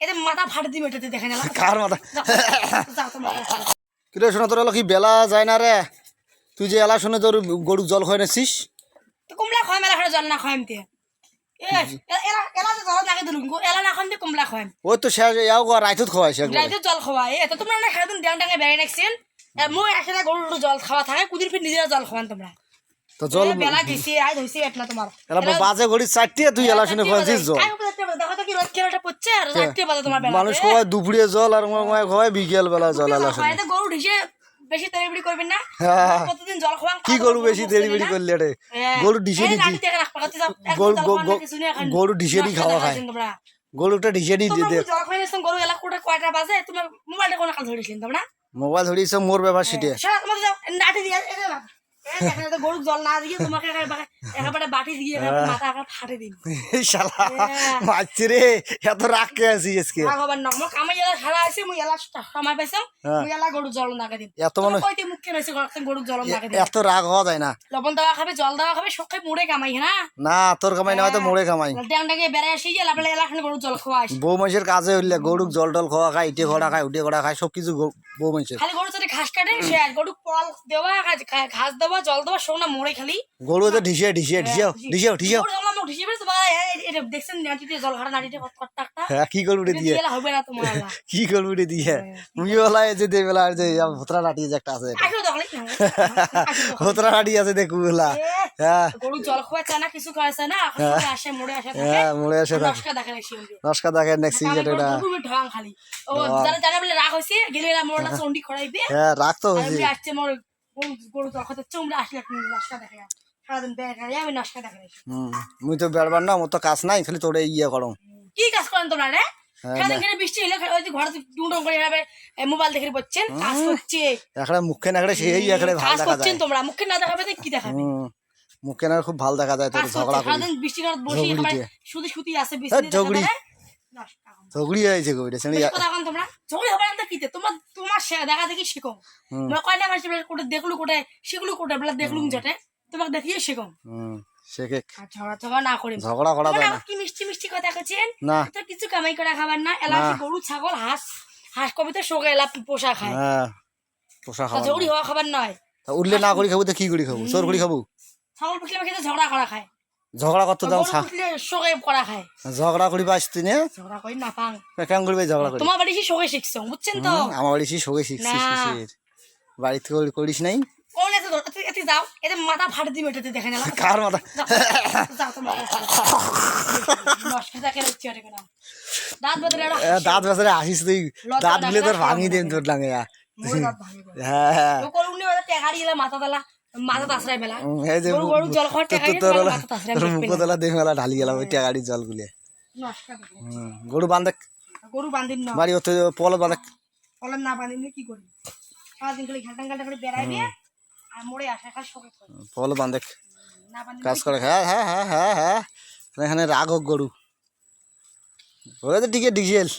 এতে মাথা ফাটে দিবে এটাতে দেখে না কার মাথা কিরে শোনা তোর হলো কি বেলা যায় না রে তুই যে এলা শুনে তোর গরু জল খাই নাছিস তো কুমড়া খাওয়াম এলা জল না খাওয়াম তে এলা তো জল লাগে দিলুম এলা না খাওয়াম তে কুমড়া খাওয়াম ওই তো শেষ ইয়াও রাইতত খাওয়াইছে রাইতে জল খাওয়াই এত তোমরা না সারাদিন ডাং ডাঙে বেড়ে নাকছেন মই আসলে গরুর জল খাওয়া থাকে কুদির ফির নিজেরা জল খাওয়ান তোমরা তো জল বেলা গেছে আজ হইছে আপনা তোমার এলা বাজে ঘড়ি 4টি তুই এলা শুনে খাওয়াছিস জল দেখো তো কি রোদ কেরাটা পড়ছে আর 4টি বাজে তোমার বেলা মানুষ খাওয়ায় দুপুরে জল আর খাওয়ায় বিকেল বেলা জল এলা শুনে এত গরু ঢিসে বেশি তেড়িবিড়ি করবেন না প্রতিদিন জল খাওয়ান কি গরু বেশি দেরিবেরি করলে রে গরু ডিশে দি গরু ডিশে দি খাওয়া খায় গরুটা ডিশে দি দে জল খাইছেন গরু এলা কয়টা বাজে তোমার মোবাইলটা কোন কাল ধরেছিলেন তোমরা মোবাইল ধরিস মোর ব্যাপার সেটা সারা তোমাদের নাটি দিয়ে গরু জল না দিয়ে তোমাকে একেবারে বাটি দিয়ে মাথা ফাটে দিন শালা মারছি রে এত রাগ কে আছিস আজকে ভগবান নক মোক আমি এলা সারা আছে মুই এলা সময় পাইছাম মুই এলা গরু জল নাগে দিন এত মনে কইতে মুখে রইছে গরু জল নাগে দিন এত রাগ হওয়া যায় না লবণ দেওয়া খাবে জল দেওয়া খাবে সব খাই মুড়ে কামাই না না তোর কামাই না হয়তো মোড়ে কামাই ডাংডাকে বেড়ে আসি এলা বলে এলা গরু জল খাওয়া আসি বউ মানুষের কাজে হইলে গরু জল টল খাওয়া খায় ইটে ঘোড়া খায় উঠে ঘোড়া খায় সবকিছু বউ মানুষের খালি গরু যদি ঘাস কাটে সে গরু পল দেওয়া ঘাস দেওয়া জল দেওয়া সোনা মোড়ে খালি গরু তো ঢিসে দেখছেন নাটিতে জল ঘাটা নাটিতে কটকটা হ্যাঁ কি করবি রে দিয়ে হবে না তোমার কি করবি রে দিয়ে মুই বলা যে দে বেলা যে ভোতরা লাঠি যে একটা আছে ভোতরা লাঠি আছে দেখু বেলা হ্যাঁ গরু জল খাওয়া চায় না কিছু খাওয়া চায় না আসে মোড়ে আসে হ্যাঁ মোড়ে আসে নস্কা দেখে নস্কা দেখে নেক্সট যেটা ঢং খালি ও যারা জানা বলে রাগ হইছে গেলে মোড়টা চন্ডি খড়াইবে হ্যাঁ রাগ তো হইছে আসছে মোর গরু জল খাতে চুমড়ে আসলে নস্কা দেখে সারাদিন বেড়ে আমি নস্কা দেখে মুই তো বেড়বার না মোর তো কাজ নাই খালি তোরে ইয়ে করো কি কাজ করেন তোমরা রে সারাদিন বৃষ্টি হলে ওই যে ঘরে ডুডং করে যাবে মোবাইল দেখে বসছেন কাজ করছে একটা মুখে না সেই একটা ভালো দেখা যায় তোমরা মুখে না দেখাবে তো কি দেখাবে মুখে না খুব ভালো দেখা যায় তোর ঝগড়া করে সারাদিন বৃষ্টি করে বসে শুধু শুধু আছে বৃষ্টি ঝগড়ি ঝগড়ি হয়েছে কইরে শুনি কথা কোন তোমরা ঝগড়ি হবে না কিতে তোমার দেখা দেখি শিখো আমরা কয়টা মাস কোটে দেখলু কোটে শিখলু কোটে বলে দেখলুম যেতে তোমাকে দেখিয়ে শিখো শেখে ঝগড়া না করি ঝগড়া করা যায় না কি মিষ্টি মিষ্টি কথা কইছেন না তো কিছু কামাই করে খাবার না এলা গরু ছাগল হাঁস কবে তো শোকে এলা পোষা খায় হ্যাঁ পোষা খাওয়া ঝগড়ি হওয়া খাবার নয় উঠলে না করি খাবো তো কি করি খাবো চোর করি খাবো ছাগল পুষলে খেতে ঝগড়া করা খায় ঝগড়া করতে দাও শোকে করা খায় ঝগড়া করি পাস তুই না ঝগড়া করি না পাং কেমন করবি ঝগড়া করি তোমার বাড়ি শোকে শিখছো বুঝছেন তো আমার বাড়ি শোকে শিখছিস বাড়িতে করিস নাই এতে যাও এতে মাথা ফাটে দিবে এটাতে দেখে না কার মাথা দাঁত বাজারে আসিস তুই দাঁত গুলো তোর ভাঙি দেন তোর লাগে হ্যাঁ মাথা দালা মাথা আশ্রয় মেলা মুখতলা দিয়ে মেলা ঢালি গেলাম ওই টেকারি জল গুলে গরু বান্ধে গরু বান্ধিন না বাড়ি হচ্ছে পল বাঁধে পলের না বাঁধিলে কি করি সারাদিন খালি ঘাটা ঘাটা করে বেড়াইবে আর মোড়ে আসা খাস সবাই পল বাঁধে কাজ করে হ্যাঁ হ্যাঁ হ্যাঁ হ্যাঁ হ্যাঁ এখানে রাগ হোক গরু ওরা তো টিকে ডিজেল